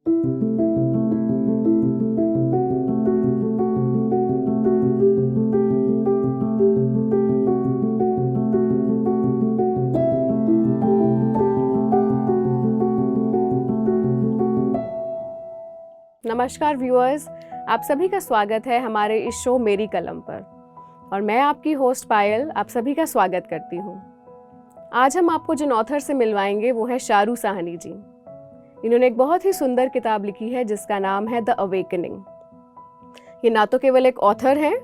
नमस्कार व्यूअर्स, आप सभी का स्वागत है हमारे इस शो मेरी कलम पर और मैं आपकी होस्ट पायल आप सभी का स्वागत करती हूँ। आज हम आपको जिन ऑथर से मिलवाएंगे वो है शारू साहनी जी। इन्होंने एक बहुत ही सुंदर किताब लिखी है जिसका नाम है द अवेकनिंग। ये ना तो केवल एक ऑथर हैं,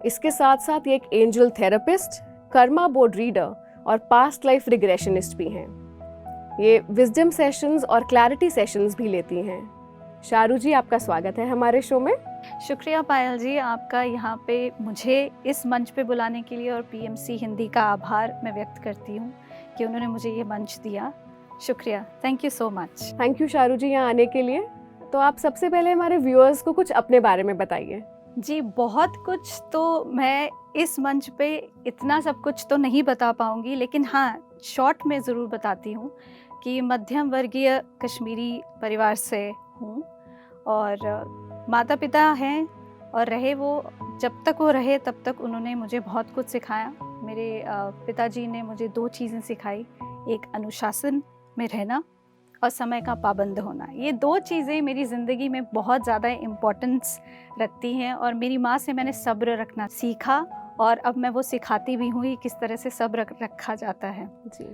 इसके साथ साथ ये एक angel therapist, Karma board reader और पास्ट लाइफ रिग्रेशनिस्ट भी हैं। ये विजडम सेशंस और क्लैरिटी सेशंस भी लेती हैं। शारू जी, आपका स्वागत है हमारे शो में। शुक्रिया पायल जी, आपका यहाँ पे मुझे इस मंच पे बुलाने के लिए और पीएमसी हिंदी का आभार मैं व्यक्त करती हूँ कि उन्होंने मुझे ये मंच दिया। शुक्रिया, thank you so much. Thank you Sharu ji यहाँ आने के लिए। तो आप सबसे पहले हमारे व्यूअर्स को कुछ अपने बारे में बताइए। जी, बहुत कुछ तो मैं इस मंच पे इतना सब कुछ तो नहीं बता पाऊँगी, लेकिन हाँ, शॉर्ट में ज़रूर बताती हूँ कि मध्यम वर्गीय कश्मीरी परिवार से हूँ और माता पिता हैं और रहे वो जब तक वो रहे तब तक उन्होंने मुझे बहुत कुछ सिखाया। मेरे पिताजी ने मुझे 2 चीज़ें सिखाई, एक अनुशासन में रहना और समय का पाबंद होना। ये 2 चीज़ें मेरी ज़िंदगी में बहुत ज़्यादा इम्पोर्टेंस रखती हैं और मेरी माँ से मैंने सब्र रखना सीखा और अब मैं वो सिखाती भी हूँ किस तरह से सब्र रखा जाता है जी।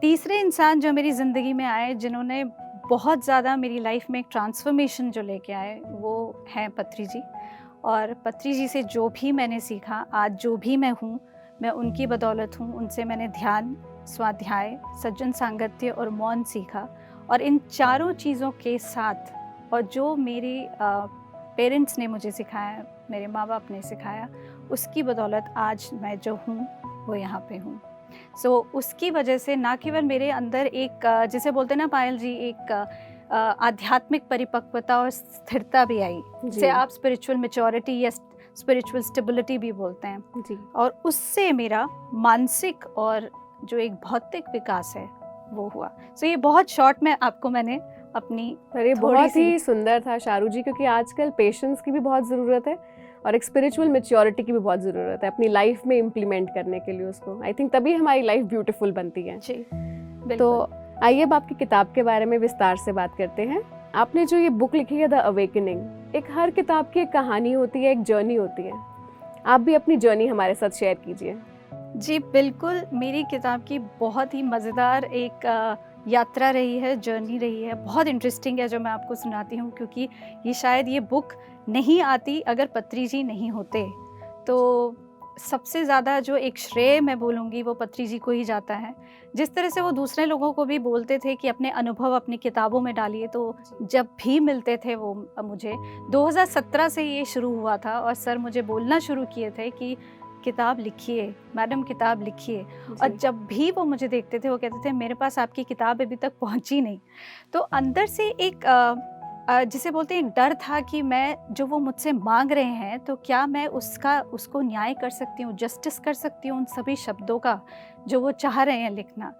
तीसरे इंसान जो मेरी ज़िंदगी में आए, जिन्होंने बहुत ज़्यादा मेरी लाइफ में एक ट्रांसफॉर्मेशन जो लेके आए, वो हैं पत्री जी। और पत्री जी से जो भी मैंने सीखा, आज जो भी मैं हूँ, मैं उनकी बदौलत हूँ। उनसे मैंने ध्यान, स्वाध्याय, सज्जन सांगत्य और मौन सीखा। और इन चारों चीज़ों के साथ और जो मेरे पेरेंट्स ने मुझे सिखाया, मेरे माँ बाप ने सिखाया, उसकी बदौलत आज मैं जो हूँ वो यहाँ पे हूँ। उसकी वजह से ना केवल मेरे अंदर एक जिसे बोलते हैं ना पायल जी, एक आध्यात्मिक परिपक्वता और स्थिरता भी आई, जिसे आप स्पिरिचुअल मैच्योरिटी या स्पिरिचुअल स्टेबिलिटी भी बोलते हैं जी। और उससे मेरा मानसिक और जो एक भौतिक विकास है वो हुआ। ये बहुत शॉर्ट में आपको मैंने अपनी बहुत ही सुंदर था शारू जी, क्योंकि आजकल पेशेंस की भी बहुत ज़रूरत है और एक स्पिरिचुअल मैच्योरिटी की भी बहुत ज़रूरत है अपनी लाइफ में इम्प्लीमेंट करने के लिए उसको। आई थिंक तभी हमारी लाइफ ब्यूटीफुल बनती है जी। तो आइए अब आपकी किताब के बारे में विस्तार से बात करते हैं। आपने जो ये बुक लिखी है द अवेकनिंग, एक हर किताब की एक कहानी होती है, एक जर्नी होती है। आप भी अपनी जर्नी हमारे साथ शेयर कीजिए। जी बिल्कुल, मेरी किताब की बहुत ही मज़ेदार एक यात्रा रही है, जर्नी रही है, बहुत इंटरेस्टिंग है जो मैं आपको सुनाती हूँ, क्योंकि ये शायद ये बुक नहीं आती अगर पत्री जी नहीं होते। तो सबसे ज़्यादा जो एक श्रेय मैं बोलूँगी वो पत्री जी को ही जाता है। जिस तरह से वो दूसरे लोगों को भी बोलते थे कि अपने अनुभव अपनी किताबों में डालिए, तो जब भी मिलते थे वो मुझे 2017 से ये शुरू हुआ था और सर मुझे बोलना शुरू किए थे कि किताब लिखिए मैडम, किताब लिखिए। और जब भी वो मुझे देखते थे वो कहते थे मेरे पास आपकी किताब अभी तक पहुंची नहीं। तो अंदर से एक जिसे बोलते हैं एक डर था कि मैं जो वो मुझसे मांग रहे हैं तो क्या मैं उसको न्याय कर सकती हूँ, जस्टिस कर सकती हूँ उन सभी शब्दों का जो वो चाह रहे हैं लिखना।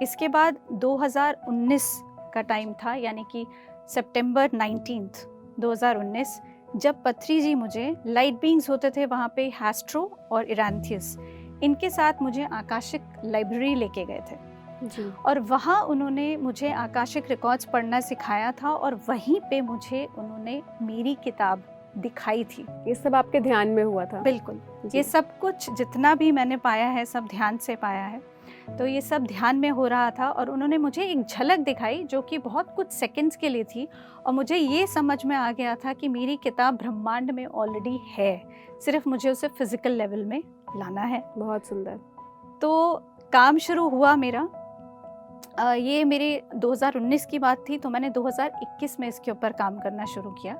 इसके बाद 2019 का टाइम था, यानी कि सितंबर 19 2019, जब पत्री जी मुझे लाइट बीइंग्स होते थे वहाँ पे हैस्ट्रो और इरांथियस, इनके साथ मुझे आकाशिक लाइब्रेरी लेके गए थे जी। और वहाँ उन्होंने मुझे आकाशिक रिकॉर्ड्स पढ़ना सिखाया था और वहीं पे मुझे उन्होंने मेरी किताब दिखाई थी। ये सब आपके ध्यान में हुआ था? बिल्कुल, ये सब कुछ जितना भी मैंने पाया है सब ध्यान से पाया है। तो ये सब ध्यान में हो रहा था और उन्होंने मुझे एक झलक दिखाई जो कि बहुत कुछ सेकंड्स के लिए थी और मुझे ये समझ में आ गया था कि मेरी किताब ब्रह्मांड में ऑलरेडी है, सिर्फ मुझे उसे फिजिकल लेवल में लाना है। बहुत सुंदर। तो काम शुरू हुआ मेरा। ये मेरे 2019 की बात थी, तो मैंने 2021 में इसके ऊपर काम करना शुरू किया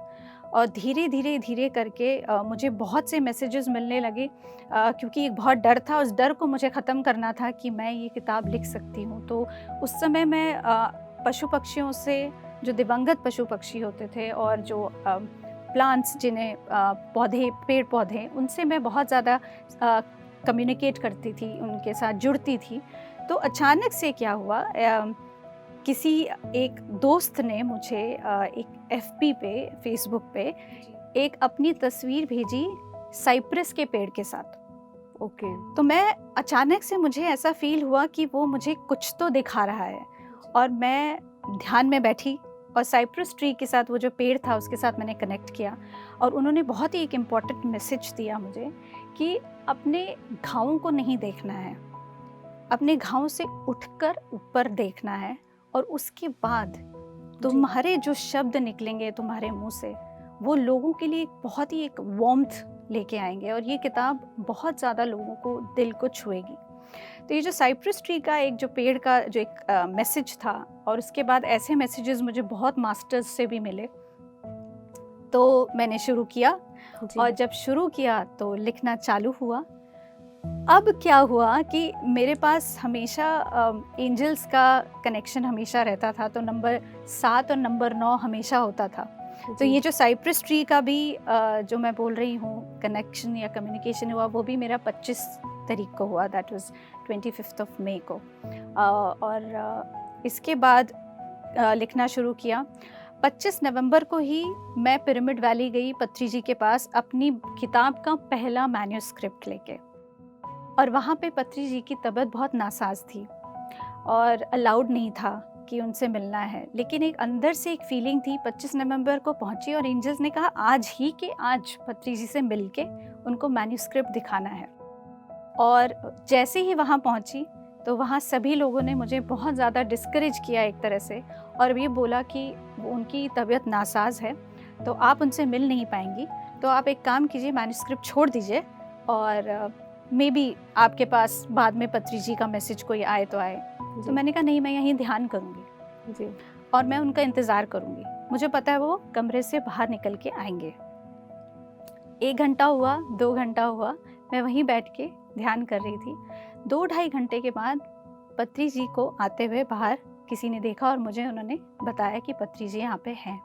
और धीरे करके मुझे बहुत से मैसेजेस मिलने लगे, क्योंकि एक बहुत डर था, उस डर को मुझे ख़त्म करना था कि मैं ये किताब लिख सकती हूँ। तो उस समय मैं पशु पक्षियों से, जो दिवंगत पशु पक्षी होते थे और जो प्लांट्स जिन्हें पौधे, पेड़ पौधे, उनसे मैं बहुत ज़्यादा कम्युनिकेट करती थी, उनके साथ जुड़ती थी। तो अचानक से क्या हुआ, किसी एक दोस्त ने मुझे एक एफबी पे, फेसबुक पे एक अपनी तस्वीर भेजी साइप्रस के पेड़ के साथ। ओके। तो मैं अचानक से, मुझे ऐसा फील हुआ कि वो मुझे कुछ तो दिखा रहा है, और मैं ध्यान में बैठी और साइप्रस ट्री के साथ, वो जो पेड़ था उसके साथ मैंने कनेक्ट किया। और उन्होंने बहुत ही एक इम्पॉर्टेंट मैसेज दिया मुझे कि अपने घावों को नहीं देखना है, अपने घावों से उठकर ऊपर देखना है, और उसके बाद तुम्हारे जो शब्द निकलेंगे तुम्हारे मुंह से, वो लोगों के लिए बहुत ही एक वार्मथ लेके आएंगे, और ये किताब बहुत ज़्यादा लोगों को दिल को छुएगी। तो ये जो साइप्रस ट्री का एक, जो पेड़ का जो एक मैसेज था, और उसके बाद ऐसे मैसेजेस मुझे बहुत मास्टर्स से भी मिले, तो मैंने शुरू किया। और जब शुरू किया तो लिखना चालू हुआ। अब क्या हुआ कि मेरे पास हमेशा एंजल्स का कनेक्शन हमेशा रहता था, तो नंबर 7 और नंबर 9 हमेशा होता था। तो ये जो साइप्रस ट्री का भी जो मैं बोल रही हूँ कनेक्शन या कम्युनिकेशन हुआ, वो भी मेरा 25 तारीख को हुआ, दैट वाज 25 ऑफ मई को। और इसके बाद लिखना शुरू किया। 25 नवंबर को ही मैं पिरामिड वैली गई पत्री जी के पास अपनी किताब का पहला मैन्यूस्क्रिप्ट लेके, और वहाँ पे पत्री जी की तबीयत बहुत नासाज थी और अलाउड नहीं था कि उनसे मिलना है, लेकिन एक अंदर से एक फीलिंग थी। 25 नवंबर को पहुँची और एंजल्स ने कहा आज ही के आज पत्री जी से मिल के उनको मैन्यूस्क्रिप्ट दिखाना है। और जैसे ही वहाँ पहुँची तो वहाँ सभी लोगों ने मुझे बहुत ज़्यादा डिस्करेज किया एक तरह से, और ये बोला कि उनकी तबीयत नासाज है तो आप उनसे मिल नहीं पाएंगी, तो आप एक काम कीजिए, मैन्यूस्क्रिप्ट छोड़ दीजिए, और मे बी आपके पास बाद में पत्री जी का मैसेज कोई आए तो आए। तो मैंने कहा नहीं, मैं यहीं ध्यान करूँगी जी, और मैं उनका इंतज़ार करूँगी, मुझे पता है वो कमरे से बाहर निकल के आएंगे। 1 घंटा हुआ, 2 घंटा हुआ, मैं वहीं बैठ के ध्यान कर रही थी। 2-2.5 घंटे के बाद पत्री जी को आते हुए बाहर किसी ने देखा, और मुझे उन्होंने बताया कि पत्री जी यहाँ पे हैं।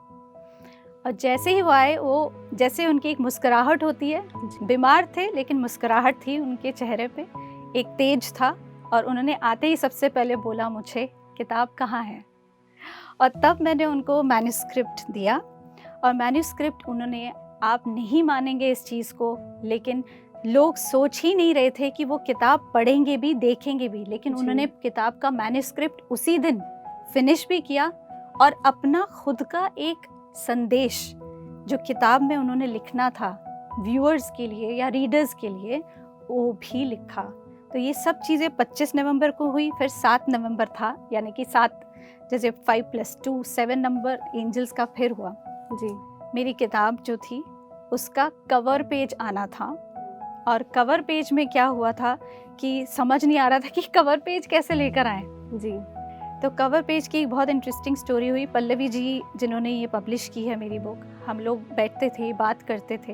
और जैसे ही वो आए, वो जैसे उनकी एक मुस्कुराहट होती है, बीमार थे लेकिन मुस्कुराहट थी उनके चेहरे पे, एक तेज था, और उन्होंने आते ही सबसे पहले बोला मुझे किताब कहाँ है। और तब मैंने उनको मैन्यूस्क्रिप्ट दिया, और मैन्यूस्क्रिप्ट उन्होंने, आप नहीं मानेंगे इस चीज़ को, लेकिन लोग सोच ही नहीं रहे थे कि वो किताब पढ़ेंगे भी, देखेंगे भी, लेकिन उन्होंने किताब का मैन्यूस्क्रिप्ट उसी दिन फिनिश भी किया, और अपना खुद का एक संदेश जो किताब में उन्होंने लिखना था व्यूअर्स के लिए या रीडर्स के लिए, वो भी लिखा। तो ये सब चीज़ें 25 नवंबर को हुई। फिर 7 नवंबर था, यानी कि 7 जैसे 5 + 2 7 नंबर एंजल्स का फिर हुआ जी। मेरी किताब जो थी उसका कवर पेज आना था, और कवर पेज में क्या हुआ था कि समझ नहीं आ रहा था कि कवर पेज कैसे लेकर आए जी। तो कवर पेज की एक बहुत इंटरेस्टिंग स्टोरी हुई। पल्लवी जी जिन्होंने ये पब्लिश की है मेरी बुक, हम लोग बैठते थे, बात करते थे,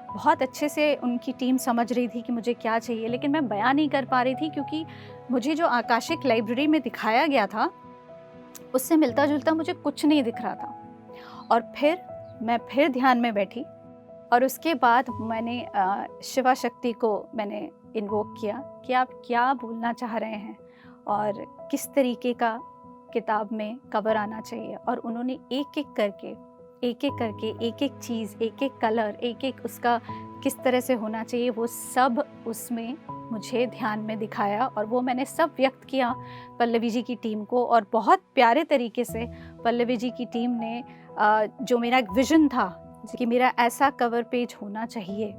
बहुत अच्छे से उनकी टीम समझ रही थी कि मुझे क्या चाहिए, लेकिन मैं बयान नहीं कर पा रही थी, क्योंकि मुझे जो आकाशिक लाइब्रेरी में दिखाया गया था उससे मिलता जुलता मुझे कुछ नहीं दिख रहा था। और फिर मैं फिर ध्यान में बैठी, और उसके बाद मैंने शिवा शक्ति को मैंने इन्वोक किया कि आप क्या बोलना चाह रहे हैं और किस तरीके का किताब में कवर आना चाहिए। और उन्होंने एक एक करके एक एक चीज़, एक एक कलर, एक एक उसका किस तरह से होना चाहिए, वो सब उसमें मुझे ध्यान में दिखाया, और वो मैंने सब व्यक्त किया पल्लवी जी की टीम को। और बहुत प्यारे तरीके से पल्लवी जी की टीम ने जो मेरा एक विज़न था कि मेरा ऐसा कवर पेज होना चाहिए,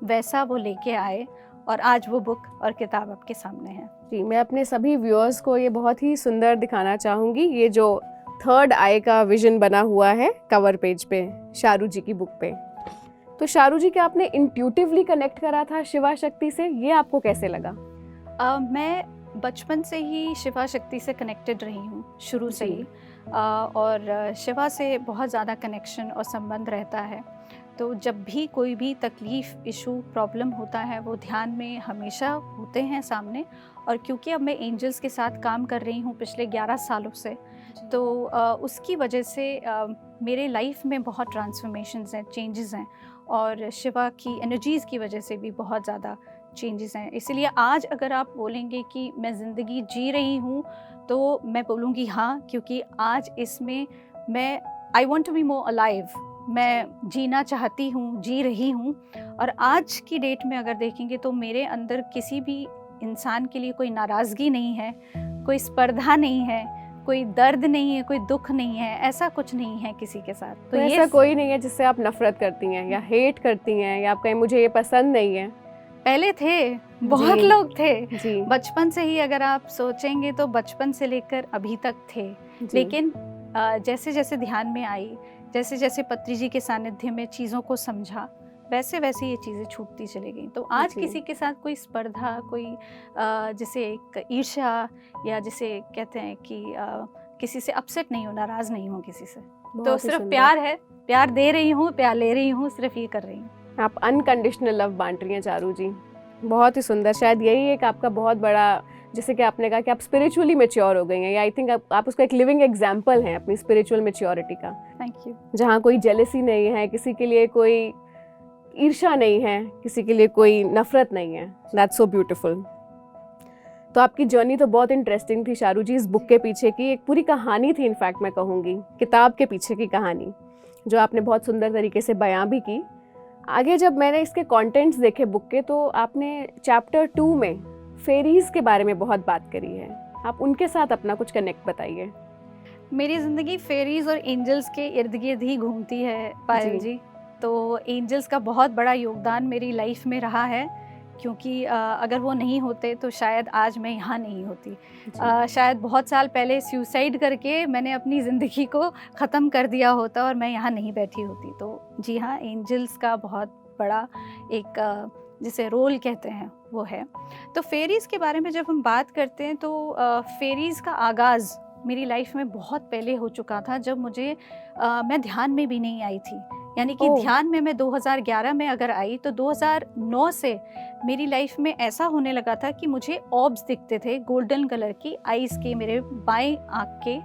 वैसा वो लेके आए, और आज वो बुक और किताब आपके सामने है। जी, मैं अपने सभी व्यूअर्स को ये बहुत ही सुंदर दिखाना चाहूँगी। ये जो 3rd आई का विजन बना हुआ है कवर पेज पे शारू जी की बुक पे, तो शारू जी के आपने इंट्यूटिवली कनेक्ट करा था शिवा शक्ति से, ये आपको कैसे लगा? मैं बचपन से ही शिवा शक्ति से कनेक्टेड रही हूँ, शुरू से ही, और शिवा से बहुत ज़्यादा कनेक्शन और संबंध रहता है। तो जब भी कोई भी तकलीफ़, इशू, प्रॉब्लम होता है, वो ध्यान में हमेशा होते हैं सामने। और क्योंकि अब मैं एंजल्स के साथ काम कर रही हूँ पिछले 11 सालों से, तो उसकी वजह से मेरे लाइफ में बहुत ट्रांसफॉर्मेशंस हैं, चेंजेस हैं, और शिवा की एनर्जीज़ की वजह से भी बहुत ज़्यादा चेंजेस हैं। इसलिए आज अगर आप बोलेंगे कि मैं ज़िंदगी जी रही हूँ, तो मैं बोलूँगी हाँ, क्योंकि आज इसमें मैं I want to be more alive, मैं जीना चाहती हूँ, जी रही हूँ। और आज की डेट में अगर देखेंगे तो मेरे अंदर किसी भी इंसान के लिए कोई नाराज़गी नहीं है, कोई स्पर्धा नहीं है, कोई दर्द नहीं है, कोई दुख नहीं है, ऐसा कुछ नहीं है किसी के साथ। तो ऐसा कोई नहीं है जिससे आप नफरत करती हैं या हेट करती हैं या आप कहीं मुझे ये पसंद नहीं है? पहले थे, बहुत लोग थे जी। बचपन से ही, अगर आप सोचेंगे तो बचपन से लेकर अभी तक थे। लेकिन जैसे जैसे ध्यान में आई, जैसे जैसे पत्री जी के सानिध्य में चीज़ों को समझा, वैसे वैसे ये चीज़ें छूटती चली गई। तो आज किसी के साथ कोई स्पर्धा, कोई जिसे एक ईर्ष्या या जिसे कहते हैं कि किसी से अपसेट नहीं हो, नाराज़ नहीं हो किसी से। तो सिर्फ प्यार है, प्यार दे रही हूँ, प्यार ले रही हूँ, सिर्फ ये कर रही हूँ। आप अनकंडीशनल लव बांट रही हैं चारू जी, बहुत ही सुंदर। शायद यही एक आपका बहुत बड़ा, जैसे कि आपने कहा कि आप स्पिरिचुअली मैच्योर हो गई हैं, या आई थिंक आप उसका एक लिविंग एग्जांपल हैं अपनी स्पिरिचुअल मैच्योरिटी का। Thank you. जहाँ कोई जेलसी नहीं है, किसी के लिए कोई ईर्ष्या नहीं है, किसी के लिए कोई नफरत नहीं है। That's so beautiful. तो आपकी जर्नी तो बहुत इंटरेस्टिंग थी चारू जी। इस बुक के पीछे की एक पूरी कहानी थी, इनफैक्ट मैं कहूँगी किताब के पीछे की कहानी, जो आपने बहुत सुंदर तरीके से बयां भी की। आगे जब मैंने इसके कंटेंट्स देखे बुक के, तो आपने चैप्टर 2 में फेरीज के बारे में बहुत बात करी है। आप उनके साथ अपना कुछ कनेक्ट बताइए। मेरी ज़िंदगी फेरीज और एंजल्स के इर्द गिर्द ही घूमती है पायल जी। तो एंजल्स का बहुत बड़ा योगदान मेरी लाइफ में रहा है, क्योंकि अगर वो नहीं होते तो शायद आज मैं यहाँ नहीं होती। शायद बहुत साल पहले सुसाइड करके मैंने अपनी ज़िंदगी को ख़त्म कर दिया होता और मैं यहाँ नहीं बैठी होती। तो जी हाँ, एंजल्स का बहुत बड़ा एक जिसे रोल कहते हैं वो है। तो फेरीज़ के बारे में जब हम बात करते हैं तो फेरीज़ का आगाज़ मेरी लाइफ में बहुत पहले हो चुका था, जब मुझे मैं ध्यान में भी नहीं आई थी। यानी कि ध्यान में मैं 2011 में अगर आई तो 2009 से मेरी लाइफ में ऐसा होने लगा था कि मुझे ऑब्स दिखते थे गोल्डन कलर की आईज के, मेरे बाएं आँख के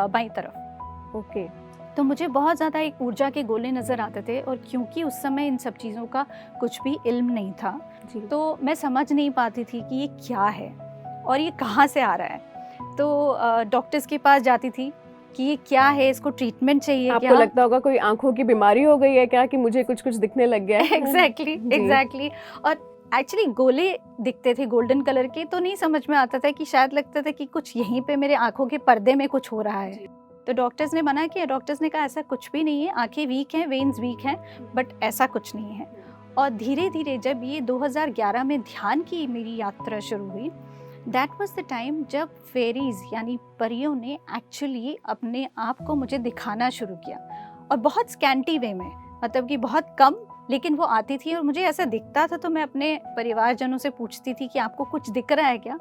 बाईं तरफ। ओके। तो मुझे बहुत ज़्यादा एक ऊर्जा के गोले नज़र आते थे, और क्योंकि उस समय इन सब चीज़ों का कुछ भी इल्म नहीं था तो मैं समझ नहीं पाती थी कि ये क्या है और ये कहाँ से आ रहा है। तो डॉक्टर्स के पास जाती थी कि ये क्या है, इसको ट्रीटमेंट चाहिए। आपको लगता होगा कोई आंखों की बीमारी हो गई है क्या, कि मुझे कुछ कुछ दिखने लग गया है? एग्जैक्टली। और एक्चुअली गोले दिखते थे गोल्डन कलर के, तो नहीं समझ में आता था कि शायद लगता था कि कुछ यहीं पे मेरे आंखों के पर्दे में कुछ हो रहा है। तो डॉक्टर्स ने मना किया, डॉक्टर्स ने कहा ऐसा कुछ भी नहीं है, आंखें वीक हैं, वेन्स वीक हैं, बट ऐसा कुछ नहीं है। और धीरे धीरे जब ये 2011 में ध्यान की मेरी यात्रा शुरू हुई, दैट वाज द टाइम जब फेरीज यानी परियों ने एक्चुअली अपने आप को मुझे दिखाना शुरू किया, और बहुत स्कैंटी वे में, मतलब कि बहुत कम, लेकिन वो आती थी और मुझे ऐसा दिखता था। तो मैं अपने परिवारजनों से पूछती थी कि आपको कुछ दिख रहा है क्या,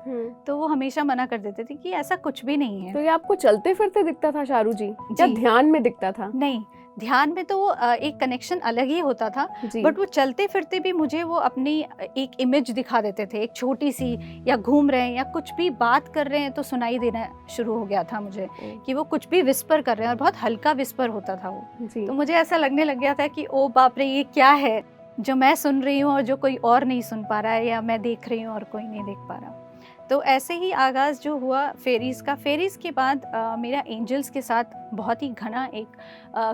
तो वो हमेशा मना कर देते थे कि ऐसा कुछ भी नहीं है। तो ये आपको चलते फिरते दिखता था चारू जी, या ध्यान में दिखता था? नहीं, ध्यान में तो एक कनेक्शन अलग ही होता था, बट वो चलते फिरते भी मुझे वो अपनी एक इमेज दिखा देते थे, एक छोटी सी, या घूम रहे हैं या कुछ भी बात कर रहे हैं तो सुनाई देना शुरू हो गया था मुझे कि वो कुछ भी विस्पर कर रहे हैं, और बहुत हल्का विस्पर होता था वो। तो मुझे ऐसा लगने लग गया था कि ओ बाप रे, ये क्या है जो मैं सुन रही हूँ और जो कोई और नहीं सुन पा रहा है, या मैं देख रही हूँ और कोई नहीं देख पा रहा। तो ऐसे ही आगाज़ जो हुआ फेरीज़ का। फेरीज़ के बाद मेरा एंजल्स के साथ बहुत ही घना एक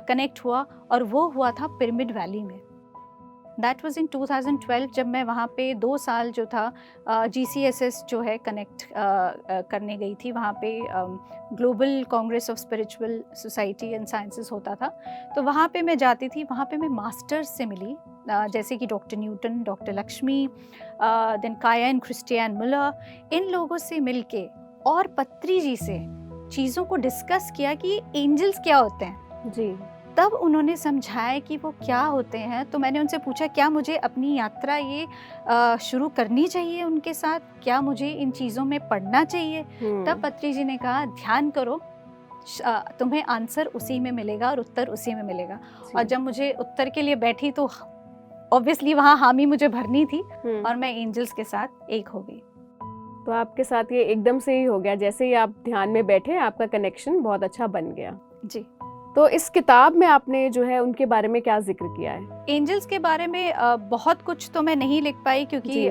कनेक्ट हुआ, और वो हुआ था पिरामिड वैली में। दैट वाज इन 2012, जब मैं वहाँ पे 2 साल जो था GCSS जो है कनेक्ट करने गई थी। वहाँ पे global Congress of spiritual society and sciences होता था, तो वहाँ पे मैं जाती थी। वहाँ पे मैं मास्टर्स से मिली, जैसे कि doctor Newton, doctor Lakshmi, then Kaya and Christian Muller. इन लोगों से मिलके और पत्री जी से चीज़ों को डिस्कस किया कि एंजल्स क्या होते हैं जी। तब उन्होंने समझाया कि वो क्या होते हैं। तो मैंने उनसे पूछा क्या मुझे अपनी यात्रा ये शुरू करनी चाहिए उनके साथ, क्या मुझे इन चीज़ों में पढ़ना चाहिए। तब पत्री जी ने कहा ध्यान करो, तुम्हें आंसर उसी में मिलेगा और उत्तर उसी में मिलेगा। और जब मुझे उत्तर के लिए बैठी तो ऑब्वियसली वहाँ हामी मुझे भरनी थी, और मैं एंजल्स के साथ एक हो गई। तो आपके साथ ये एकदम से ही हो गया, जैसे ही आप ध्यान में बैठे आपका कनेक्शन बहुत अच्छा बन गया। जी। तो इस किताब में आपने जो है उनके बारे में क्या जिक्र किया है? एंजल्स के बारे में बहुत कुछ तो मैं नहीं लिख पाई, क्योंकि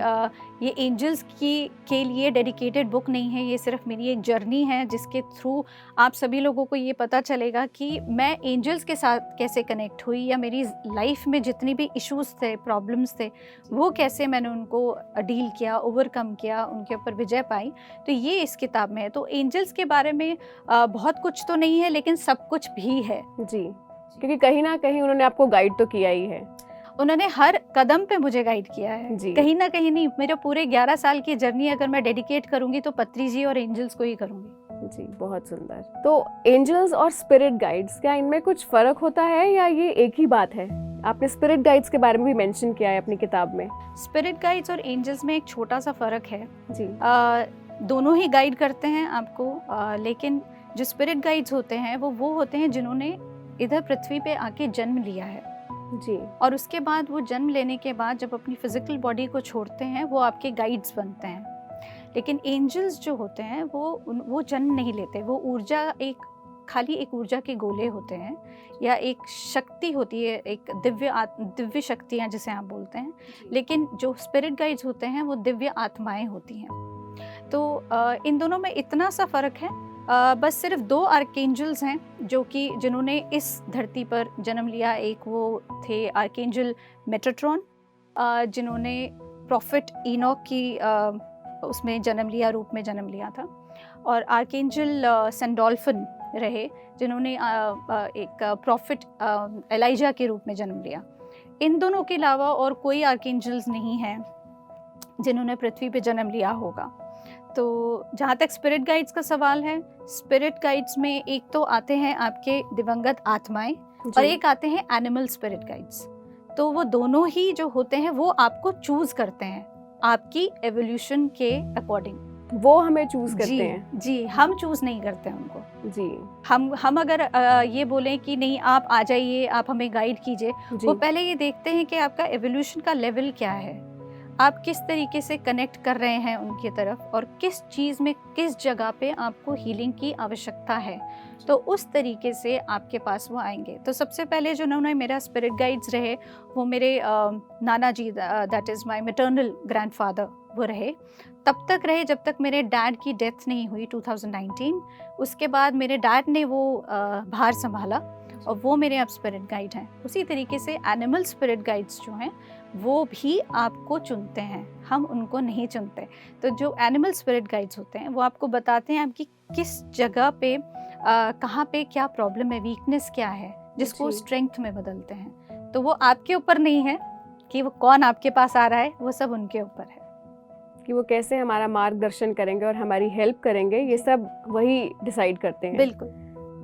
ये एंजल्स के लिए डेडिकेटेड बुक नहीं है, ये सिर्फ मेरी एक जर्नी है जिसके थ्रू आप सभी लोगों को ये पता चलेगा कि मैं एंजल्स के साथ कैसे कनेक्ट हुई, या मेरी लाइफ में जितनी भी इश्यूज थे, प्रॉब्लम्स थे, वो कैसे मैंने उनको डील किया, ओवरकम किया, उनके ऊपर विजय पाई। तो ये इस किताब में है। तो एंजल्स के बारे में बहुत कुछ तो नहीं है, लेकिन सब कुछ भी है जी, क्योंकि कहीं ना कहीं उन्होंने आपको गाइड तो किया ही है। उन्होंने हर कदम पे मुझे गाइड किया है जी। कहीं ना कहीं नहीं। मेरे पूरे 11 साल की जर्नी अगर मैं डेडिकेट करूंगी तो पत्री जी और एंजल्स को ही करूंगी। जी, बहुत सुंदर। तो एंजल्स और स्पिरिट गाइड्स, क्या इनमें कुछ फर्क होता है या ये एक ही बात है? आपने स्पिरिट गाइड्स के बारे में भी मेंशन किया है अपनी किताब में। स्पिरिट गाइड्स और एंजल्स में एक छोटा सा फर्क है जी। दोनों ही गाइड करते हैं आपको, लेकिन जो स्पिरिट गाइड्स होते हैं वो होते हैं जिन्होंने इधर पृथ्वी पे आके जन्म लिया है जी। और उसके बाद वो जन्म लेने के बाद जब अपनी फिजिकल बॉडी को छोड़ते हैं वो आपके गाइड्स बनते हैं। लेकिन एंजल्स जो होते हैं वो जन्म नहीं लेते, वो ऊर्जा खाली एक ऊर्जा के गोले होते हैं, या एक शक्ति होती है, एक दिव्य शक्तियाँ जिसे आप बोलते हैं। लेकिन जो स्पिरिट गाइड्स होते हैं वो दिव्य आत्माएं होती हैं। तो इन दोनों में इतना सा फ़र्क है, बस सिर्फ 2 आर्केंजल्स हैं जिन्होंने इस धरती पर जन्म लिया। एक वो थे आर्केंजल मेटाट्रॉन, जिन्होंने प्रॉफिट इनोक की उसमें रूप में जन्म लिया था, और आर्केंजल सेंडोल्फिन रहे जिन्होंने एक प्रॉफिट एलाइजा के रूप में जन्म लिया। इन दोनों के अलावा और कोई आर्केंजल्स नहीं हैं जिन्होंने पृथ्वी पे जन्म लिया होगा। तो जहाँ तक स्पिरिट गाइड्स का सवाल है, स्पिरिट गाइड्स में एक तो आते हैं आपके दिवंगत आत्माएं और एक आते हैं एनिमल स्पिरिट गाइड्स। तो वो दोनों ही जो होते हैं वो आपको चूज करते हैं आपकी एवोल्यूशन के अकॉर्डिंग। वो हमें चूज करते हैं? जी, हम चूज नहीं करते हैं उनको। जी। हम अगर ये बोलें कि नहीं आप आ जाइए, आप हमें गाइड कीजिए, वो पहले ये देखते हैं कि आपका एवोल्यूशन का लेवल क्या है, आप किस तरीके से कनेक्ट कर रहे हैं उनकी तरफ, और किस चीज़ में किस जगह पे आपको हीलिंग की आवश्यकता है। तो उस तरीके से आपके पास वो आएंगे। तो सबसे पहले जो उन्होंने मेरा स्पिरिट गाइड्स रहे वो मेरे नाना जी, that is my maternal grandfather, वो रहे। तब तक रहे जब तक मेरे डैड की डेथ नहीं हुई 2019। उसके बाद मेरे डैड ने वो भार संभाला और वो मेरे अब स्पिरिट गाइड हैं। उसी तरीके से एनिमल स्पिरिट गाइड्स जो हैं वो भी आपको चुनते हैं, हम उनको नहीं चुनते। तो जो एनिमल स्पिरिट गाइड्स होते हैं वो आपको बताते हैं आपकी किस जगह पे कहाँ पे क्या प्रॉब्लम है, वीकनेस क्या है, जिसको स्ट्रेंथ में बदलते हैं। तो वो आपके ऊपर नहीं है कि वो कौन आपके पास आ रहा है, वो सब उनके ऊपर है कि वो कैसे हमारा मार्गदर्शन करेंगे और हमारी हेल्प करेंगे, ये सब वही डिसाइड करते हैं। बिल्कुल।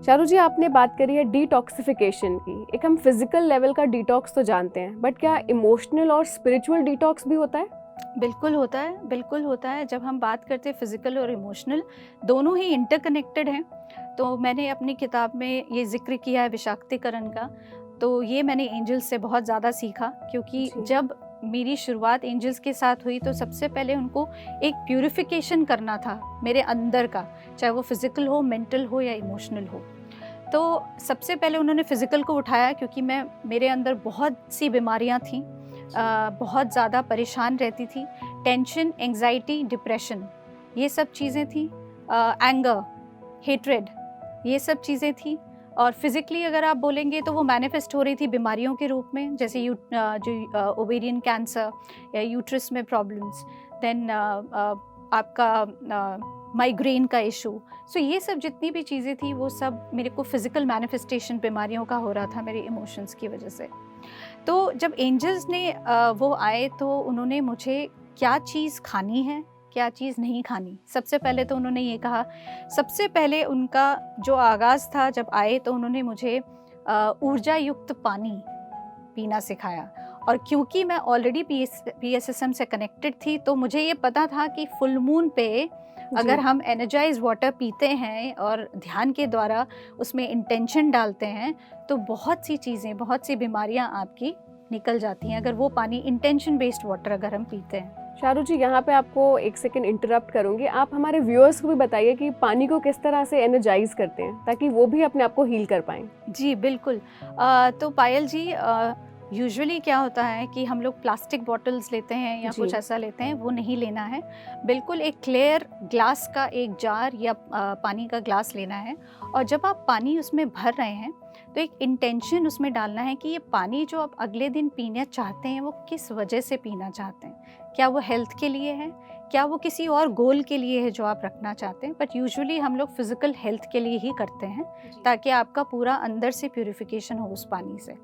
चारू जी, आपने बात करी है डिटॉक्सिफिकेशन की। एक हम फिजिकल लेवल का डिटॉक्स तो जानते हैं, बट क्या इमोशनल और स्पिरिचुअल डिटॉक्स भी होता है? बिल्कुल होता है, बिल्कुल होता है। जब हम बात करते हैं फिजिकल और इमोशनल, दोनों ही इंटरकनेक्टेड हैं। तो मैंने अपनी किताब में ये जिक्र किया है विषाक्तीकरण का। तो ये मैंने एंजल्स से बहुत ज़्यादा सीखा, क्योंकि जब मेरी शुरुआत एंजल्स के साथ हुई तो सबसे पहले उनको एक प्यूरिफिकेशन करना था मेरे अंदर का, चाहे वो फिज़िकल हो, मेंटल हो या इमोशनल हो। तो सबसे पहले उन्होंने फ़िज़िकल को उठाया, क्योंकि मेरे अंदर बहुत सी बीमारियां थीं, बहुत ज़्यादा परेशान रहती थी, टेंशन, एंग्जाइटी, डिप्रेशन, ये सब चीज़ें थी, एंगर, हेट्रेड, ये सब चीज़ें थी। और फिज़िकली अगर आप बोलेंगे तो वो मैनिफेस्ट हो रही थी बीमारियों के रूप में, जैसे जो ओवेरियन कैंसर या यूट्रस में प्रॉब्लम्स, देन आपका माइग्रेन का इशू। सो ये सब जितनी भी चीज़ें थी वो सब मेरे को फिज़िकल मैनिफेस्टेशन बीमारियों का हो रहा था मेरे इमोशंस की वजह से। तो जब एंजल्स ने वो आए तो उन्होंने मुझे क्या चीज़ खानी है, क्या चीज़ नहीं खानी, सबसे पहले तो उन्होंने ये कहा। सबसे पहले उनका जो आगाज़ था, जब आए तो उन्होंने मुझे ऊर्जा युक्त पानी पीना सिखाया। और क्योंकि मैं ऑलरेडी PSSM से कनेक्टेड थी तो मुझे ये पता था कि फुल मून पे अगर हम एनर्जाइज वाटर पीते हैं और ध्यान के द्वारा उसमें इंटेंशन डालते हैं तो बहुत सी चीज़ें, बहुत सी बीमारियां आपकी निकल जाती हैं, अगर वो पानी इंटेंशन बेस्ड वाटर अगर हम पीते हैं। चारू जी, यहाँ पे आपको एक सेकंड इंटरप्ट करूँगी। आप हमारे व्यूअर्स को भी बताइए कि पानी को किस तरह से एनर्जाइज करते हैं ताकि वो भी अपने आप को हील कर पाएँ। जी बिल्कुल। तो पायल जी, यूजुअली क्या होता है कि हम लोग प्लास्टिक बॉटल्स लेते हैं या जी। कुछ ऐसा लेते हैं, वो नहीं लेना है। बिल्कुल एक क्लियर ग्लास का एक जार या पानी का ग्लास लेना है, और जब आप पानी उसमें भर रहे हैं तो एक इंटेंशन उसमें डालना है कि ये पानी जो आप अगले दिन पीना चाहते हैं वो किस वजह से पीना चाहते हैं। क्या वो हेल्थ के लिए है, क्या वो किसी और गोल के लिए है जो आप रखना चाहते हैं। बट यूजुअली हम लोग फिजिकल हेल्थ के लिए ही करते हैं, ताकि आपका पूरा अंदर से प्यूरिफिकेशन हो उस पानी से।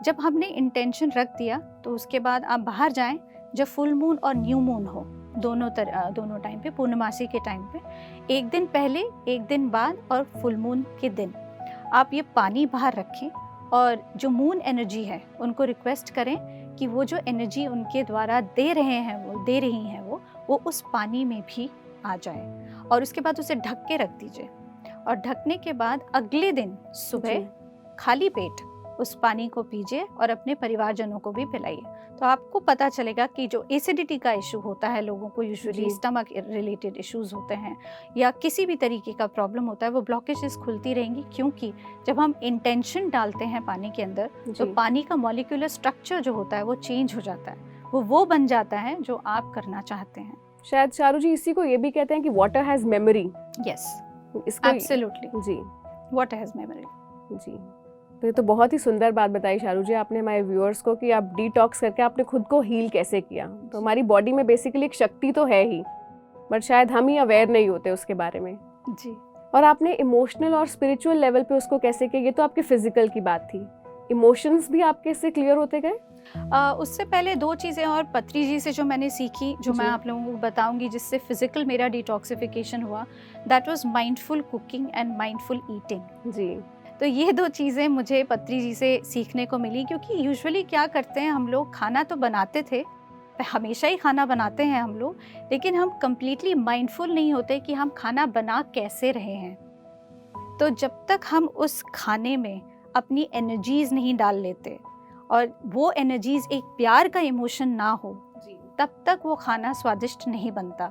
जब हमने इंटेंशन रख दिया तो उसके बाद आप बाहर जाएं जब फुल मून और न्यू मून हो, दोनों टाइम पे, पूर्णमासी के टाइम पे, एक दिन पहले, एक दिन बाद और फुल मून के दिन आप ये पानी बाहर रखें, और जो मून एनर्जी है उनको रिक्वेस्ट करें कि वो जो एनर्जी उनके द्वारा दे रही हैं वो उस पानी में भी आ जाए। और उसके बाद उसे ढक के रख दीजिए, और ढकने के बाद अगले दिन सुबह खाली पेट उस पानी को पीजिए और अपने परिवारजनों को भी पिलाइए। तो आपको पता चलेगा कि जो एसिडिटी का इशू होता है, लोगों को यूजुअली स्टमक रिलेटेड इश्यूज होते हैं या किसी भी तरीके का प्रॉब्लम होता है, वो ब्लॉकेजेस खुलती रहेंगी। क्योंकि जब हम इंटेंशन डालते हैं पानी के अंदर तो पानी का मॉलिक्यूलर स्ट्रक्चर जो होता है वो चेंज हो जाता है, वो बन जाता है जो आप करना चाहते हैं। शायद चारू जी इसी को ये भी कहते हैं कि वाटर हैज मेमोरी। यस, इसको एब्सोल्युटली जी, वाटर हैज मेमोरी। जी। तो ये तो बहुत ही सुंदर बात बताई शारू जी आपने हमारे व्यूअर्स को कि आप डिटॉक्स करके आपने खुद को हील कैसे किया। तो हमारी बॉडी में बेसिकली एक शक्ति तो है ही, बट शायद हम ही अवेयर नहीं होते उसके बारे में। जी। और आपने इमोशनल और स्पिरिचुअल लेवल पे उसको कैसे किया, ये तो आपके फिजिकल की बात थी। इमोशंस भी आपके इससे क्लियर होते गए? उससे पहले दो चीज़ें और पत्री जी से जो मैंने सीखी, जो मैं आप लोगों को बताऊंगी, जिससे फिजिकल मेरा डिटॉक्सिफिकेशन हुआ, that was mindful cooking and mindful eating. जी। तो ये दो चीज़ें मुझे पत्री जी से सीखने को मिली, क्योंकि यूजुअली क्या करते हैं हम लोग, खाना तो बनाते थे, हमेशा ही खाना बनाते हैं हम लोग, लेकिन हम कम्प्लीटली माइंडफुल नहीं होते कि हम खाना बना कैसे रहे हैं। तो जब तक हम उस खाने में अपनी एनर्जीज़ नहीं डाल लेते और वो एनर्जीज़ एक प्यार का इमोशन ना हो, तब तक वो खाना स्वादिष्ट नहीं बनता।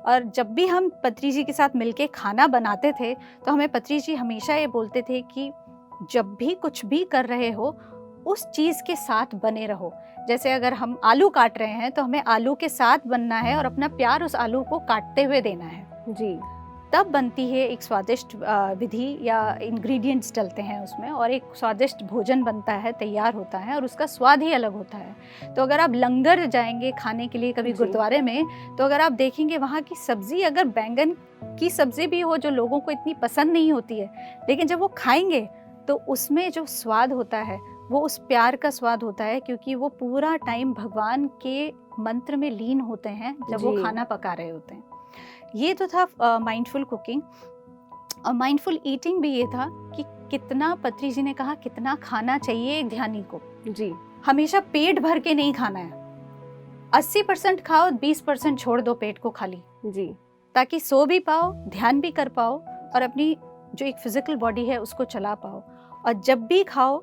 और जब भी हम पत्री जी के साथ मिलके खाना बनाते थे तो हमें पत्री जी हमेशा ये बोलते थे कि जब भी कुछ भी कर रहे हो उस चीज़ के साथ बने रहो। जैसे अगर हम आलू काट रहे हैं तो हमें आलू के साथ बनना है और अपना प्यार उस आलू को काटते हुए देना है। जी। तब बनती है एक स्वादिष्ट विधि, या इंग्रेडिएंट्स डलते हैं उसमें, और एक स्वादिष्ट भोजन बनता है, तैयार होता है, और उसका स्वाद ही अलग होता है। तो अगर आप लंगर जाएंगे खाने के लिए कभी गुरुद्वारे में, तो अगर आप देखेंगे वहाँ की सब्ज़ी, अगर बैंगन की सब्ज़ी भी हो जो लोगों को इतनी पसंद नहीं होती है, लेकिन जब वो खाएंगे तो उसमें जो स्वाद होता है वो उस प्यार का स्वाद होता है, क्योंकि वो पूरा टाइम भगवान के मंत्र में लीन होते हैं जब वो खाना पका रहे होते हैं। ये तो था माइंडफुल कुकिंग। और माइंडफुल ईटिंग भी ये था कि कितना, पत्री जी ने कहा, कितना खाना चाहिए एक ध्यानी को। जी। हमेशा पेट भर के नहीं खाना है, 80% खाओ, 20% छोड़ दो पेट को खाली। जी। ताकि सो भी पाओ, ध्यान भी कर पाओ, और अपनी जो एक फिजिकल बॉडी है उसको चला पाओ। और जब भी खाओ,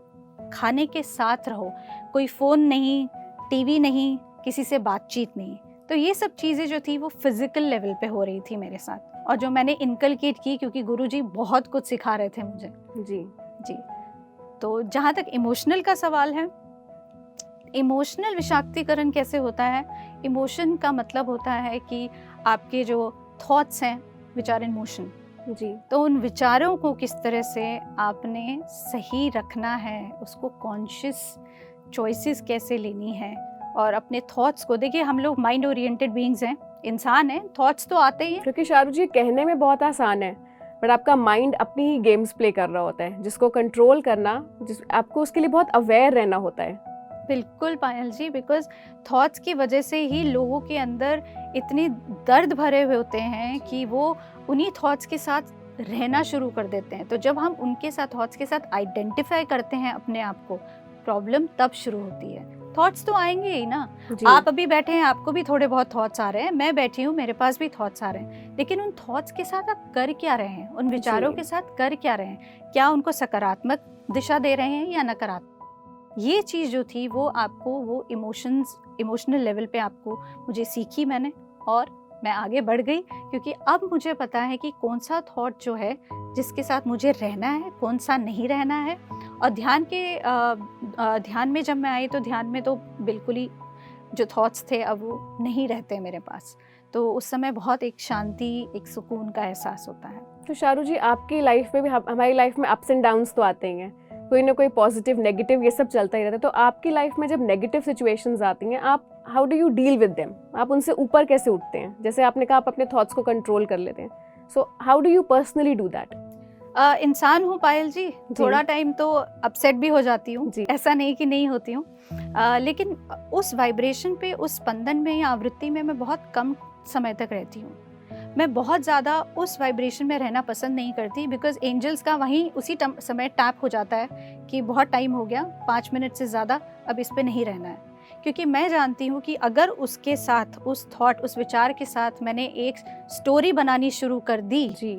खाने के साथ रहो, कोई फ़ोन नहीं, टीवी नहीं, किसी से बातचीत नहीं। तो ये सब चीज़ें जो थी वो फिजिकल लेवल पे हो रही थी मेरे साथ, और जो मैंने इनकलकेट की, क्योंकि गुरुजी बहुत कुछ सिखा रहे थे मुझे। जी। जी। तो जहाँ तक इमोशनल का सवाल है, इमोशनल विषाक्तीकरण कैसे होता है? इमोशन का मतलब होता है कि आपके जो थॉट्स हैं, विच आर इन मोशन। जी। तो उन विचारों को किस तरह से आपने सही रखना है, उसको कॉन्शियस चॉइसेस कैसे लेनी है, और अपने थॉट्स को, देखिए हम लोग माइंड ओरिएंटेड बीइंग्स हैं, इंसान हैं, थॉट्स तो आते ही हैं। क्योंकि शारू जी कहने में बहुत आसान है, बट आपका माइंड अपनी ही गेम्स प्ले कर रहा होता है, जिसको कंट्रोल करना, आपको उसके लिए बहुत अवेयर रहना होता है। बिल्कुल पायल जी, बिकॉज थॉट्स की वजह से ही लोगों के अंदर इतने दर्द भरे हुए होते हैं कि वो उन्हीं थॉट्स के साथ रहना शुरू कर देते हैं। तो जब हम उनके साथ, थॉट्स के साथ आइडेंटिफाई करते हैं अपने आप को, प्रॉब्लम तब शुरू होती है। थॉट्स तो आएंगे ही ना। आप अभी बैठे हैं, आपको भी थोड़े बहुत थॉट्स आ रहे हैं, मैं बैठी हूँ, मेरे पास भी थॉट्स आ रहे हैं, लेकिन उन थॉट्स के साथ आप कर क्या रहे हैं, उन विचारों के साथ कर क्या रहे हैं? क्या उनको सकारात्मक दिशा दे रहे हैं या नकारात्मक? ये चीज़ जो थी वो आपको, वो इमोशनल लेवल पे आपको, मुझे सीखी मैंने, और मैं आगे बढ़ गई, क्योंकि अब मुझे पता है कि कौन सा थॉट जो है जिसके साथ मुझे रहना है, कौन सा नहीं रहना है। और ध्यान में जब मैं आई तो ध्यान में तो बिल्कुल ही जो थॉट्स थे अब वो नहीं रहते मेरे पास। तो उस समय बहुत एक शांति, एक सुकून का एहसास होता है। तो शारू जी, आपकी लाइफ में भी, हमारी लाइफ में अप्स एंड डाउन्स तो आते ही हैं, कोई ना कोई पॉजिटिव नेगेटिव ये सब चलता ही रहता है। तो आपकी लाइफ में जब नेगेटिव सिचुएशंस आती हैं, आप how do you deal with them? आप उनसे ऊपर कैसे उठते हैं? जैसे आपने कहा आप अपने थॉट्स को कंट्रोल कर लेते हैं, so how do you personally do that? इंसान हूँ पायल जी, थोड़ा टाइम तो अपसेट भी हो जाती हूँ, ऐसा नहीं कि नहीं होती हूँ, लेकिन उस वाइब्रेशन पे, उस स्पंदन में या आवृत्ति में मैं बहुत कम समय तक रहती हूँ। मैं बहुत ज़्यादा उस वाइब्रेशन में रहना पसंद नहीं करती, बिकॉज एंजल्स का वहीं उसी समय टैप हो जाता है कि बहुत टाइम हो गया, 5 मिनट से ज़्यादा अब इस पे नहीं रहना है। क्योंकि मैं जानती हूँ कि अगर उसके साथ, उस थॉट, उस विचार के साथ मैंने एक स्टोरी बनानी शुरू कर दी जी,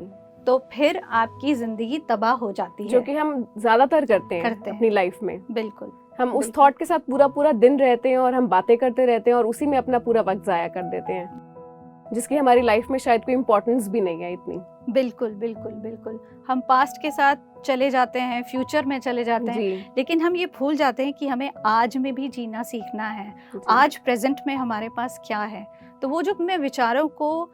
तो फिर आपकी ज़िंदगी तबाह हो जाती है, जो कि हम ज़्यादातर करते हैं अपनी लाइफ में। बिल्कुल, हम उस थॉट के साथ पूरा पूरा दिन रहते हैं और हम बातें करते रहते हैं और उसी में अपना पूरा वक्त ज़ाया कर देते हैं, जिसकी हमारी लाइफ में शायद कोई इम्पोर्टेंस भी नहीं है इतनी। बिल्कुल बिल्कुल बिल्कुल, हम पास्ट के साथ चले जाते हैं, फ्यूचर में चले जाते हैं, लेकिन हम ये भूल जाते हैं कि हमें आज में भी जीना सीखना है, आज प्रेजेंट में हमारे पास क्या है। तो वो जो मैं विचारों को,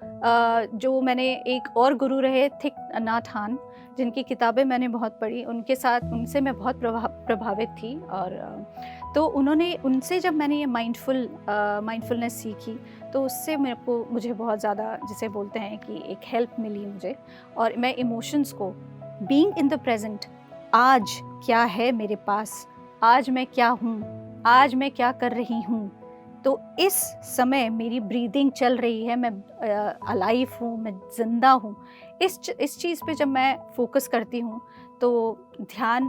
जो मैंने एक और गुरु रहे थिक नाथ हान, जिनकी किताबें मैंने बहुत पढ़ी, उनसे मैं बहुत प्रभावित थी। और तो उनसे जब मैंने ये माइंडफुलनेस सीखी, तो उससे मुझे बहुत ज़्यादा, जिसे बोलते हैं कि एक हेल्प मिली मुझे। और मैं इमोशंस को, बीइंग इन द प्रेजेंट, आज क्या है मेरे पास, आज मैं क्या हूँ, आज मैं क्या कर रही हूँ, तो इस समय मेरी ब्रीदिंग चल रही है, मैं अलाइव हूँ, मैं जिंदा हूँ, इस चीज़ पे जब मैं फोकस करती हूँ तो ध्यान,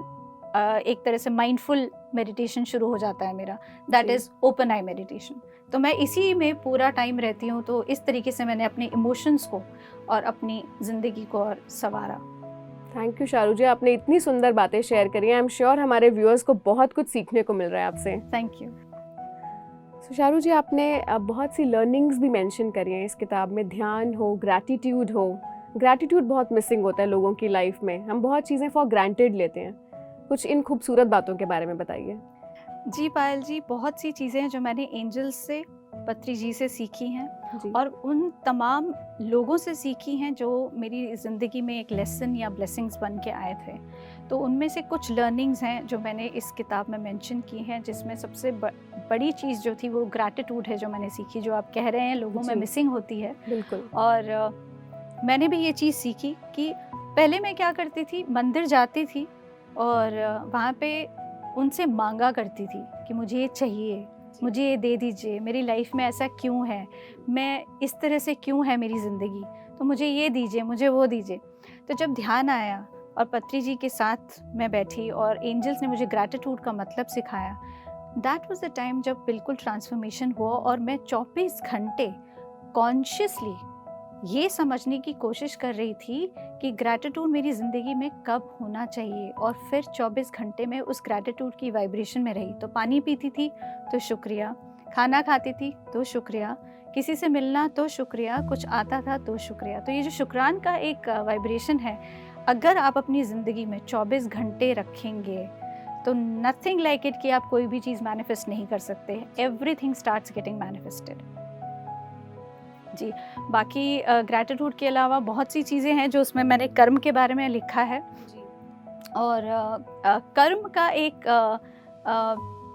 एक तरह से माइंडफुल मेडिटेशन शुरू हो जाता है मेरा, that is open I meditation. तो मैं इसी में पूरा टाइम रहती हूँ। तो इस तरीके से मैंने अपने इमोशंस को और अपनी ज़िंदगी को और संवारा। थैंक यू शारू जी, आपने इतनी सुंदर बातें शेयर करी हैं। आई एम श्योर हमारे व्यूअर्स को बहुत कुछ सीखने को मिल रहा है आपसे। Thank you. तो शारू जी, आपने बहुत सी लर्निंग्स भी मेंशन करी हैं इस किताब में। ध्यान हो, ग्रैटिट्यूड हो। ग्रैटिट्यूड बहुत मिसिंग होता है लोगों की लाइफ में, हम बहुत चीज़ें फॉर ग्रांटेड लेते हैं। कुछ इन खूबसूरत बातों के बारे में बताइए। जी पायल जी, बहुत सी चीज़ें हैं जो मैंने एंजल्स से, पत्री जी से सीखी हैं और उन तमाम लोगों से सीखी हैं जो मेरी ज़िंदगी में एक लेसन या ब्लेसिंग्स बन के आए थे। तो उनमें से कुछ लर्निंग्स हैं जो मैंने इस किताब में मेंशन की हैं, जिसमें सबसे बड़ी चीज़ जो थी वो ग्रैटिट्यूड है, जो मैंने सीखी, जो आप कह रहे हैं लोगों में मिसिंग होती है। बिल्कुल। और मैंने भी ये चीज़ सीखी कि पहले मैं क्या करती थी, मंदिर जाती थी और वहाँ पे उनसे मांगा करती थी कि मुझे ये चाहिए, मुझे ये दे दीजिए, मेरी लाइफ में ऐसा क्यों है, मैं इस तरह से क्यों है मेरी ज़िंदगी, तो मुझे ये दीजिए, मुझे वो दीजिए। तो जब ध्यान आया और पत्री जी के साथ मैं बैठी और एंजल्स ने मुझे ग्रैटिट्यूड का मतलब सिखाया, दैट वाज द टाइम जब बिल्कुल ट्रांसफॉर्मेशन हुआ। और मैं 24 घंटे कॉन्शियसली ये समझने की कोशिश कर रही थी कि ग्रैटिट्यूड मेरी ज़िंदगी में कब होना चाहिए, और फिर 24 घंटे में उस ग्रैटिट्यूड की वाइब्रेशन में रही। तो पानी पीती थी तो शुक्रिया, खाना खाती थी तो शुक्रिया, किसी से मिलना तो शुक्रिया, कुछ आता था तो शुक्रिया। तो ये जो शुक्रान का एक वाइब्रेशन है, अगर आप अपनी ज़िंदगी में 24 घंटे रखेंगे तो नथिंग लाइक इट कि आप कोई भी चीज़ मैनिफेस्ट नहीं कर सकते। Everything starts getting manifested. जी, बाकी ग्रैटिट्यूड के अलावा बहुत सी चीज़ें हैं जो उसमें मैंने कर्म के बारे में लिखा है। और कर्म का एक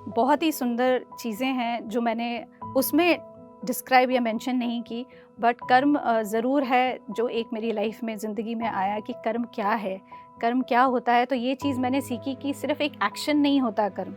बहुत ही सुंदर चीज़ें हैं जो मैंने उसमें डिस्क्राइब या मेंशन नहीं की, बट कर्म ज़रूर है जो एक मेरी लाइफ में ज़िंदगी में आया कि कर्म क्या है, कर्म क्या होता है। तो ये चीज़ मैंने सीखी कि सिर्फ एक एक्शन नहीं होता कर्म,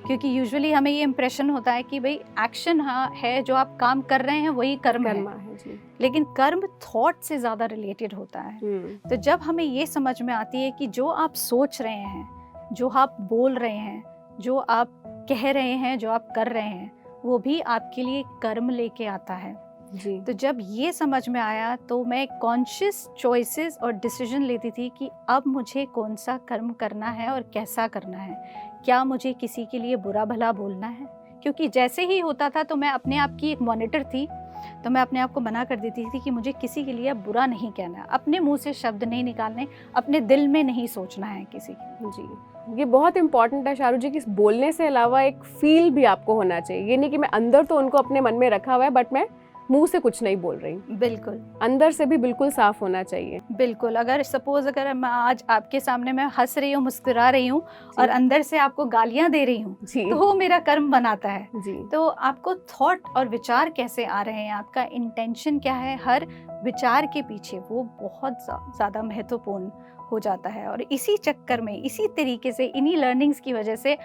क्योंकि यूजुअली हमें ये इम्प्रेशन होता है कि भाई एक्शन हाँ है, जो आप काम कर रहे हैं वही कर्म है जी। लेकिन कर्म थॉट से ज़्यादा रिलेटेड होता है। तो जब हमें ये समझ में आती है कि जो आप सोच रहे हैं, जो आप बोल रहे हैं, जो आप कह रहे हैं, जो आप कर रहे हैं, वो भी आपके लिए कर्म लेके आता है जी। तो जब ये समझ में आया तो मैं कॉन्शियस चॉइसेस और डिसीजन लेती थी कि अब मुझे कौन सा कर्म करना है और कैसा करना है। क्या मुझे किसी के लिए बुरा भला बोलना है, क्योंकि जैसे ही होता था तो मैं अपने आप की एक मॉनिटर थी तो मैं अपने आप को मना कर देती थी कि मुझे किसी के लिए बुरा नहीं कहना है, अपने मुंह से शब्द नहीं निकालने, अपने दिल में नहीं सोचना है किसी की। जी, ये बहुत इंपॉर्टेंट है शारू जी कि बोलने से अलावा एक फील भी आपको होना चाहिए। ये नहीं कि मैं अंदर तो उनको अपने मन में रखा हुआ है बट मैं मुंह से कुछ नहीं बोल रही। बिल्कुल, अंदर से भी बिल्कुल साफ होना चाहिए। बिल्कुल। अगर सपोज अगर मैं आज आपके सामने मैं हंस रही हूँ, मुस्कुरा रही हूँ और अंदर से आपको गालियां दे रही हूँ, तो वो मेरा कर्म बनाता है। जी। तो आपको थॉट और विचार कैसे आ रहे हैं, आपका इंटेंशन क्या है, हर विचार के पीछे वो बहुत ज़्यादा महत्वपूर्ण हो जाता है। और इसी चक्कर में, इसी तरीके से, इन्हीं लर्निंग्स की वजह से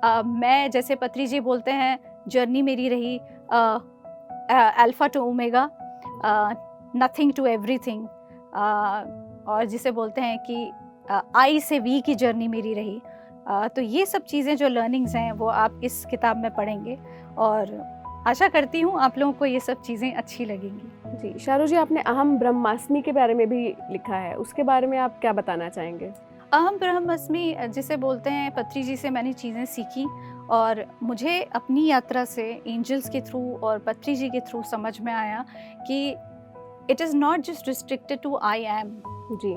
मैं, जैसे पत्री जी बोलते हैं, जर्नी मेरी रही alpha to omega, nothing to everything, और जिसे बोलते हैं कि आई से वी की जर्नी मेरी रही। तो ये सब चीज़ें जो लर्निंग्स हैं वो आप इस किताब में पढ़ेंगे और आशा करती हूँ आप लोगों को ये सब चीज़ें अच्छी लगेंगी। जी शारू जी, आपने अहम ब्रह्मास्मि के बारे में भी लिखा है, उसके बारे में आप क्या बताना चाहेंगे? अहम ब्रह्मास्मि जिसे बोलते हैं, पत्री जी से मैंने चीज़ें सीखी और मुझे अपनी यात्रा से एंजल्स के थ्रू और पत्री जी के थ्रू समझ में आया कि it is not just restricted to I am. जी,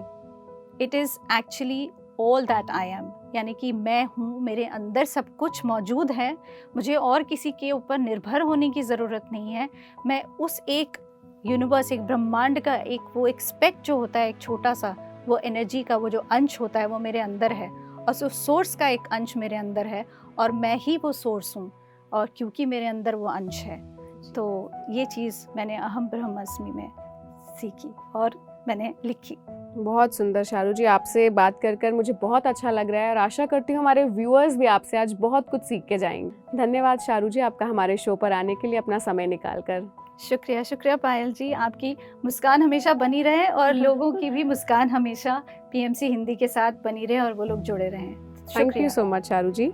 it is actually all that I am, यानी कि मैं हूँ, मेरे अंदर सब कुछ मौजूद है, मुझे और किसी के ऊपर निर्भर होने की ज़रूरत नहीं है। मैं उस एक यूनिवर्स, एक ब्रह्मांड का एक स्पेक्ट जो होता है, एक छोटा सा वो एनर्जी का वो जो अंश होता है वो मेरे अंदर है, और उस सोर्स का एक अंश मेरे अंदर है और मैं ही वो सोर्स हूँ, और क्योंकि मेरे अंदर वो अंश है। तो ये चीज़ मैंने अहम ब्रह्मास्मि में सीखी और मैंने लिखी। बहुत सुंदर शारू जी, आपसे बात कर कर मुझे बहुत अच्छा लग रहा है और आशा करती हूँ हमारे व्यूअर्स भी आपसे आज बहुत कुछ सीख के जाएंगे। धन्यवाद शारू जी आपका हमारे शो पर आने के लिए, अपना समय निकाल कर। शुक्रिया, शुक्रिया पायल जी, आपकी मुस्कान हमेशा बनी रहे और लोगों की भी मुस्कान हमेशा पीएमसी हिंदी के साथ बनी रहे और वो लोग जुड़े रहें। थैंक यू सो मच शारू जी।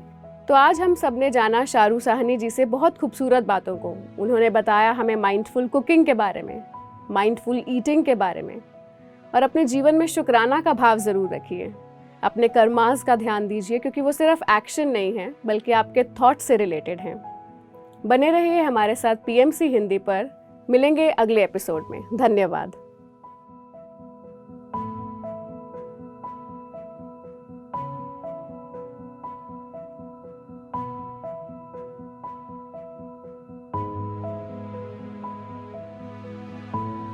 तो आज हम सब ने जाना शारू साहनी जी से बहुत खूबसूरत बातों को। उन्होंने बताया हमें माइंडफुल कुकिंग के बारे में, माइंडफुल ईटिंग के बारे में, और अपने जीवन में शुक्राना का भाव ज़रूर रखिए। अपने कर्मास का ध्यान दीजिए क्योंकि वो सिर्फ एक्शन नहीं है बल्कि आपके थॉट से रिलेटेड हैं। बने रहिए हमारे साथ पीएमसी हिंदी पर। मिलेंगे अगले एपिसोड में। धन्यवाद।